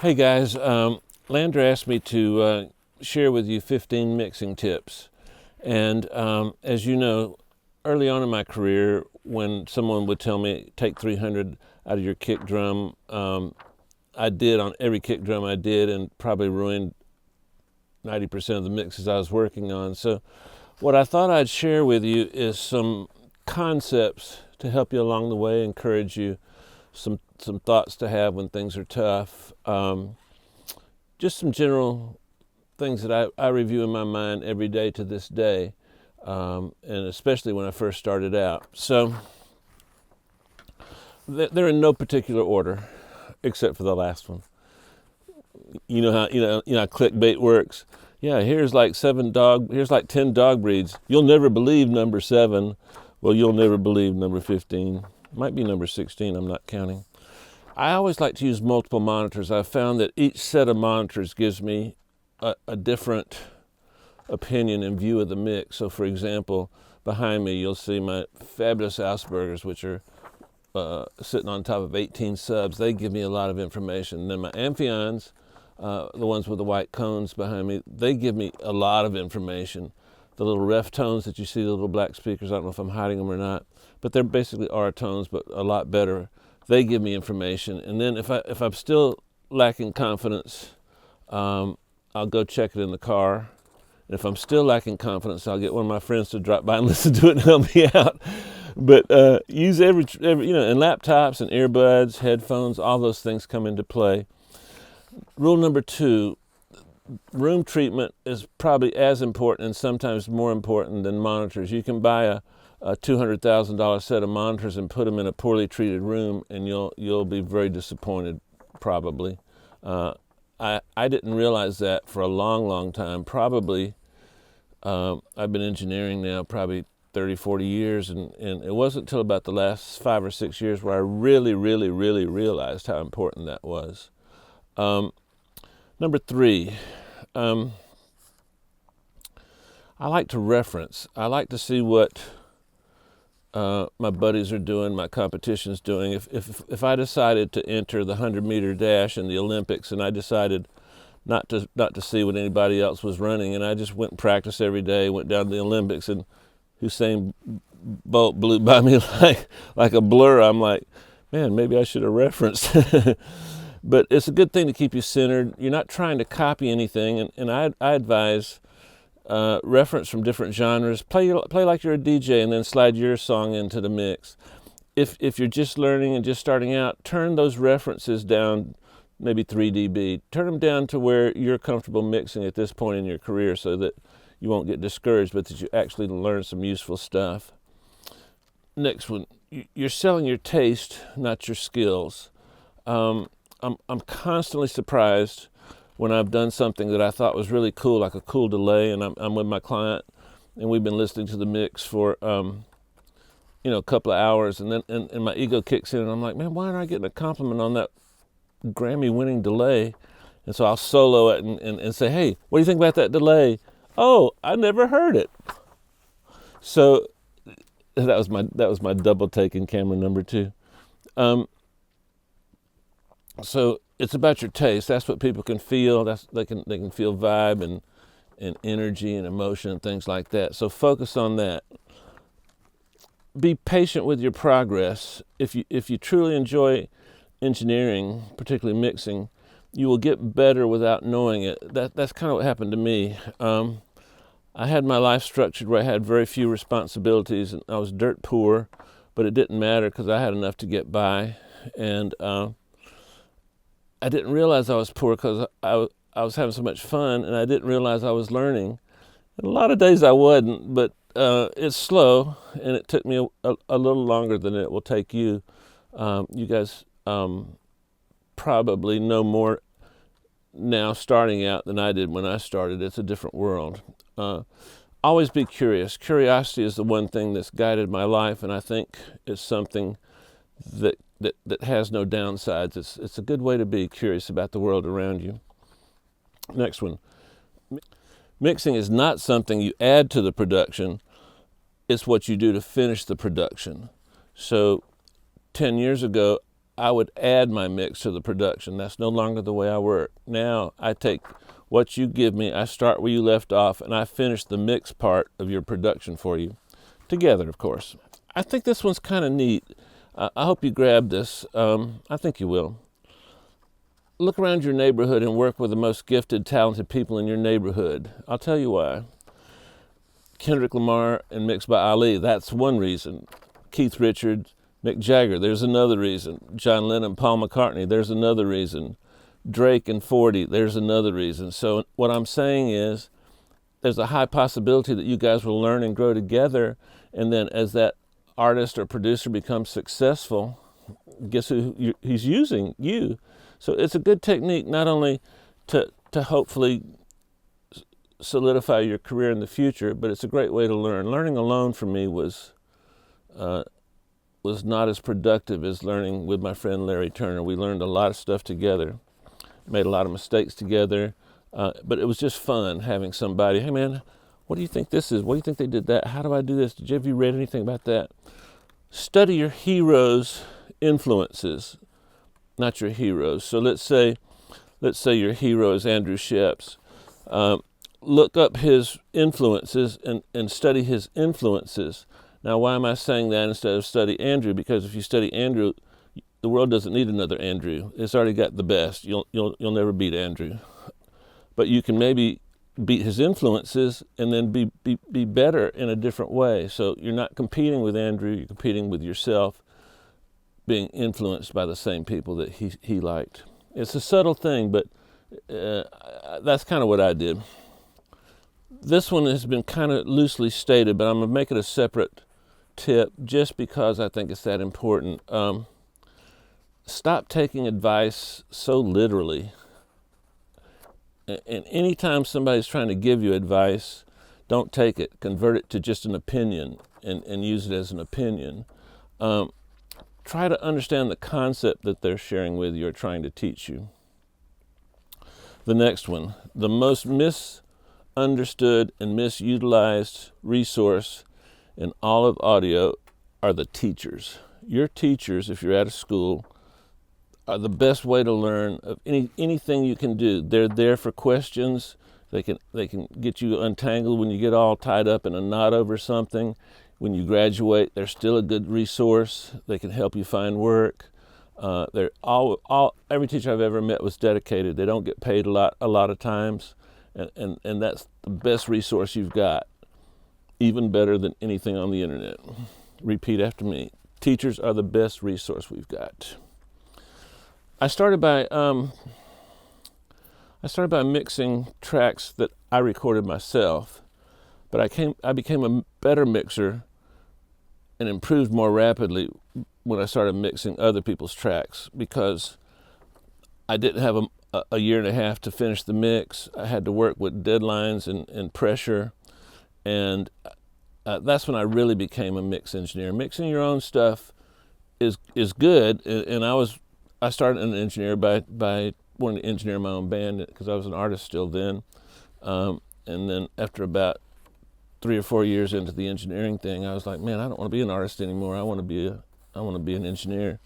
Hey guys, LANDR asked me to share with you 15 mixing tips. And as you know, early on in my career, when someone would tell me, take 300 out of your kick drum, I did on every kick drum I did, and probably ruined 90% of the mixes I was working on. So what I thought I'd share with you is some concepts to help you along the way, encourage you, some thoughts to have when things are tough. Just some general things that I review in my mind every day to this day, and especially when I first started out. So they're in no particular order, except for the last one. You know how clickbait works. Yeah, here's like 10 dog breeds. You'll never believe number 7. Well, you'll never believe number 15. Might be number 16, I'm not counting. I always like to use multiple monitors. I've found that each set of monitors gives me a different opinion and view of the mix. So for example, behind me you'll see my fabulous Aspergers, which are sitting on top of 18 subs. They give me a lot of information. And then my Amphions, the ones with the white cones behind me, they give me a lot of information. The little ref tones that you see, the little black speakers, I don't know if I'm hiding them or not, but they're basically R tones, but a lot better. They give me information. And then if I'm still lacking confidence, I'll go check it in the car. And if I'm still lacking confidence, I'll get one of my friends to drop by and listen to it and help me out. But use every and laptops and earbuds, headphones, all those things come into play. Rule number 2, room treatment is probably as important and sometimes more important than monitors. You can buy a $200,000 set of monitors and put them in a poorly treated room, and you'll be very disappointed, probably. I didn't realize that for a long time. Probably I've been engineering now probably 30, 40 years, and it wasn't until about the last 5 or 6 years where I really realized how important that was. Number 3, I like to reference. I like to see what my buddies are doing, my competition's doing. If I decided to enter the 100-meter dash in the Olympics, and I decided not to see what anybody else was running, and I just went and practiced every day, went down to the Olympics, and Usain Bolt blew by me like a blur, I'm like, man, maybe I should have referenced. But it's a good thing to keep you centered. You're not trying to copy anything, and I advise reference from different genres. Play like you're a DJ, and then slide your song into the mix. If you're just learning and just starting out, turn those references down, maybe 3 dB. Turn them down to where you're comfortable mixing at this point in your career, so that you won't get discouraged, but that you actually learn some useful stuff. Next one, you're selling your taste, not your skills. I'm constantly surprised when I've done something that I thought was really cool, like a cool delay, and I'm with my client, and we've been listening to the mix for a couple of hours, and then and my ego kicks in, and I'm like, man, why aren't I getting a compliment on that Grammy-winning delay? And so I'll solo it and say, hey, what do you think about that delay? Oh, I never heard it. So that was my double take in camera number 2. So it's about your taste. That's what people can feel. They can feel vibe and energy and emotion and things like that. So focus on that. Be patient with your progress. If you truly enjoy engineering, particularly mixing, you will get better without knowing it. That's kind of what happened to me. I had my life structured where I had very few responsibilities, and I was dirt poor, but it didn't matter because I had enough to get by. And I didn't realize I was poor because I was having so much fun, and I didn't realize I was learning. And a lot of days I wasn't, but it's slow, and it took me a little longer than it will take you. You guys probably know more now starting out than I did when I started. It's a different world. Always be curious. Curiosity is the one thing that's guided my life, and I think it's something that has no downsides. It's a good way to be curious about the world around you. Next one. Mixing is not something you add to the production. It's what you do to finish the production. So 10 years ago, I would add my mix to the production. That's no longer the way I work. Now I take what you give me, I start where you left off, and I finish the mix part of your production for you. Together, of course. I think this one's kind of neat. I hope you grab this. I think you will. Look around your neighborhood and work with the most gifted, talented people in your neighborhood. I'll tell you why. Kendrick Lamar and Mixed by Ali, that's one reason. Keith Richards, Mick Jagger, there's another reason. John Lennon, Paul McCartney, there's another reason. Drake and 40, there's another reason. So what I'm saying is, there's a high possibility that you guys will learn and grow together, and then as that artist or producer becomes successful, guess who he's using? You. So it's a good technique not only to hopefully solidify your career in the future, but it's a great way to learn. Learning alone for me was not as productive as learning with my friend Larry Turner. We learned a lot of stuff together, made a lot of mistakes together, but it was just fun having somebody, hey man, what do you think this is? What do you think they did that? How do I do this? Have you read anything about that? Study your heroes' influences, not your heroes. So let's say your hero is Andrew Sheps. Look up his influences and study his influences. Now, why am I saying that instead of study Andrew? Because if you study Andrew, the world doesn't need another Andrew. It's already got the best. You'll never beat Andrew. But you can maybe beat his influences and then be better in a different way. So you're not competing with Andrew, you're competing with yourself, being influenced by the same people that he liked. It's a subtle thing, but that's kind of what I did. This one has been kind of loosely stated, but I'm going to make it a separate tip just because I think it's that important. Stop taking advice so literally. And anytime somebody's trying to give you advice, don't take it. Convert it to just an opinion and use it as an opinion. Try to understand the concept that they're sharing with you or trying to teach you. The next one, the most misunderstood and misutilized resource in all of audio are the teachers. Your teachers, if you're at a school, are the best way to learn of anything you can do. They're there for questions. They can get you untangled when you get all tied up in a knot over something. When you graduate, they're still a good resource. They can help you find work. They're every teacher I've ever met was dedicated. They don't get paid a lot of times, and that's the best resource you've got, even better than anything on the internet. Repeat after me. Teachers are the best resource we've got. I started by mixing tracks that I recorded myself, but I became a better mixer and improved more rapidly when I started mixing other people's tracks, because I didn't have a year and a half to finish the mix. I had to work with deadlines and pressure, and that's when I really became a mix engineer. Mixing your own stuff is good, and I started as an engineer by wanting to engineer my own band because I was an artist still then. And then after about 3 or 4 years into the engineering thing, I was like, man, I don't want to be an artist anymore. I want to be an engineer.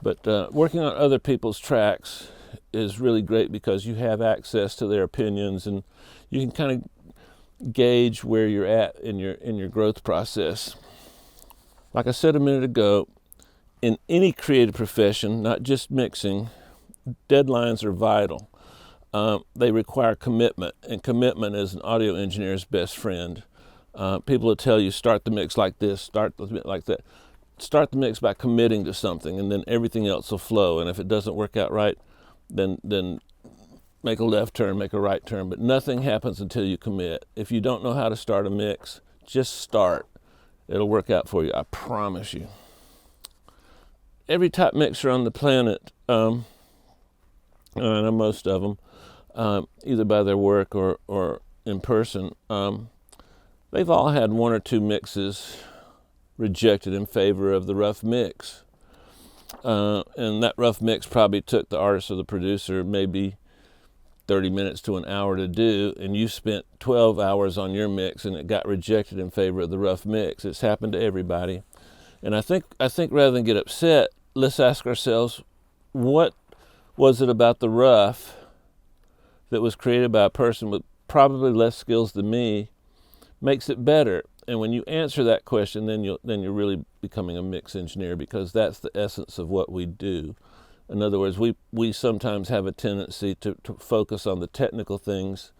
But working on other people's tracks is really great because you have access to their opinions, and you can kind of gauge where you're at in your growth process. Like I said a minute ago, in any creative profession, not just mixing, deadlines are vital. They require commitment, and commitment is an audio engineer's best friend. People will tell you, start the mix like this, start the mix like that. Start the mix by committing to something, and then everything else will flow. And if it doesn't work out right, then make a left turn, make a right turn. But nothing happens until you commit. If you don't know how to start a mix, just start. It'll work out for you, I promise you. Every top mixer on the planet, I know most of them, either by their work or in person, they've all had 1 or 2 mixes rejected in favor of the rough mix. And that rough mix probably took the artist or the producer maybe 30 minutes to an hour to do, and you spent 12 hours on your mix and it got rejected in favor of the rough mix. It's happened to everybody. And I think rather than get upset, let's ask ourselves, what was it about the rough that was created by a person with probably less skills than me makes it better? And when you answer that question, then you're really becoming a mix engineer, because that's the essence of what we do. In other words, we sometimes have a tendency to focus on the technical things,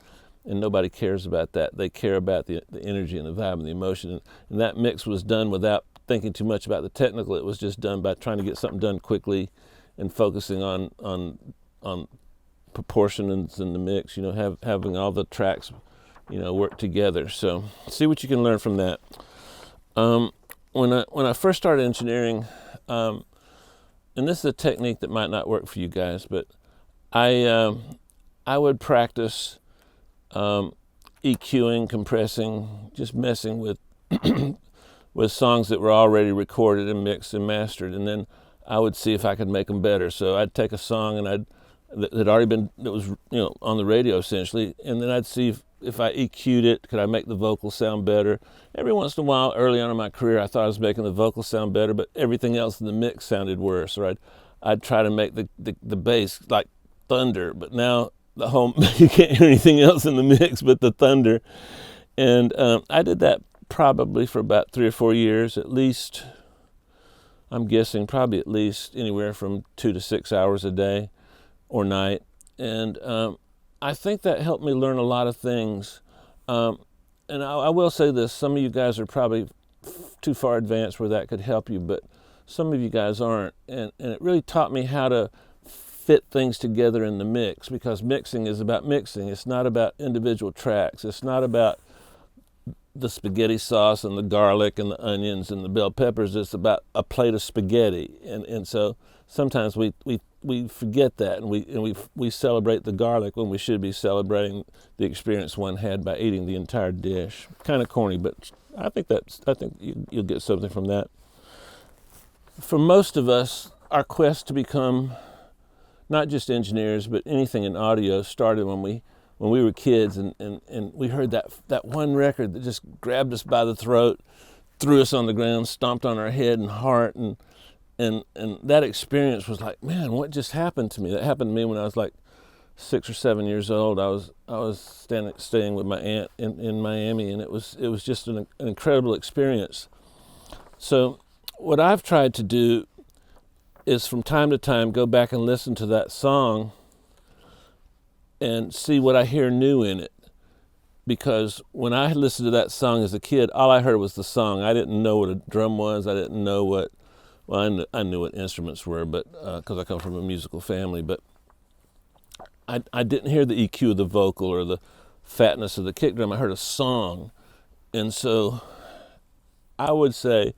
and nobody cares about that. They care about the energy and the vibe and the emotion. And that mix was done without thinking too much about the technical. It was just done by trying to get something done quickly and focusing on proportions in the mix, having all the tracks, work together. So see what you can learn from that. When I first started engineering, and this is a technique that might not work for you guys, but I would practice EQing, compressing, just messing with with songs that were already recorded and mixed and mastered, and then I would see if I could make them better. So I'd take a song and that was on the radio essentially, and then I'd see if I EQ'd it, could I make the vocal sound better? Every once in a while, early on in my career, I thought I was making the vocal sound better, but everything else in the mix sounded worse. Or I'd try to make the bass like thunder, but now the whole you can't hear anything else in the mix but the thunder. And I did that probably for about 3 or 4 years, at least. I'm guessing probably at least anywhere from 2 to 6 hours a day or night. And I think that helped me learn a lot of things. And I will say this, some of you guys are probably too far advanced where that could help you, but some of you guys aren't. And it really taught me how to fit things together in the mix, because mixing is about mixing. It's not about individual tracks. It's not about the spaghetti sauce and the garlic and the onions and the bell peppers. It's about a plate of spaghetti. And so sometimes we forget that, and we celebrate the garlic when we should be celebrating the experience one had by eating the entire dish. Kind of corny, but I think you'll get something from that. For most of us, our quest to become not just engineers, but anything in audio started when we were kids, and we heard that one record that just grabbed us by the throat, threw us on the ground, stomped on our head and heart, and that experience was like, man, what just happened to me? That happened to me when I was like 6 or 7 years old. I was staying with my aunt in Miami, and it was just an incredible experience. So what I've tried to do is from time to time go back and listen to that song and see what I hear new in it. Because when I listened to that song as a kid, all I heard was the song. I didn't know what a drum was. I didn't know I knew what instruments were, but because I come from a musical family, but I didn't hear the EQ of the vocal or the fatness of the kick drum. I heard a song. And so I would say,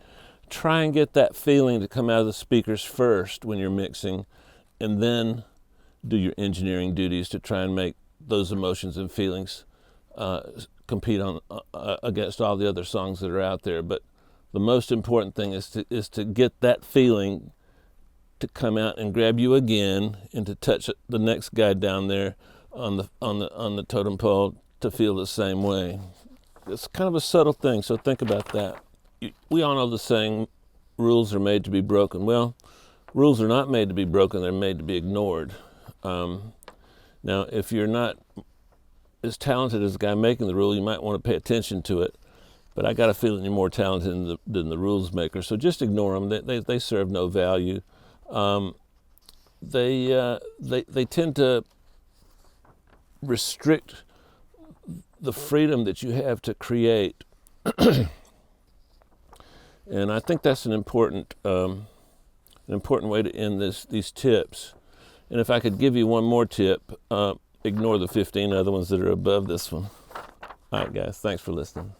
try and get that feeling to come out of the speakers first when you're mixing, and then do your engineering duties to try and make those emotions and feelings compete on against all the other songs that are out there. But the most important thing is to get that feeling to come out and grab you again, and to touch the next guy down there on the totem pole to feel the same way. It's kind of a subtle thing, so think about that. We all know the saying, rules are made to be broken. Well, rules are not made to be broken, they're made to be ignored. Now, if you're not as talented as the guy making the rule, you might want to pay attention to it. But I got a feeling you're more talented than the rules maker, so just ignore them. They serve no value. They tend to restrict the freedom that you have to create. And I think that's an important way to end these tips. And if I could give you one more tip, ignore the 15 other ones that are above this one. All right, guys, thanks for listening.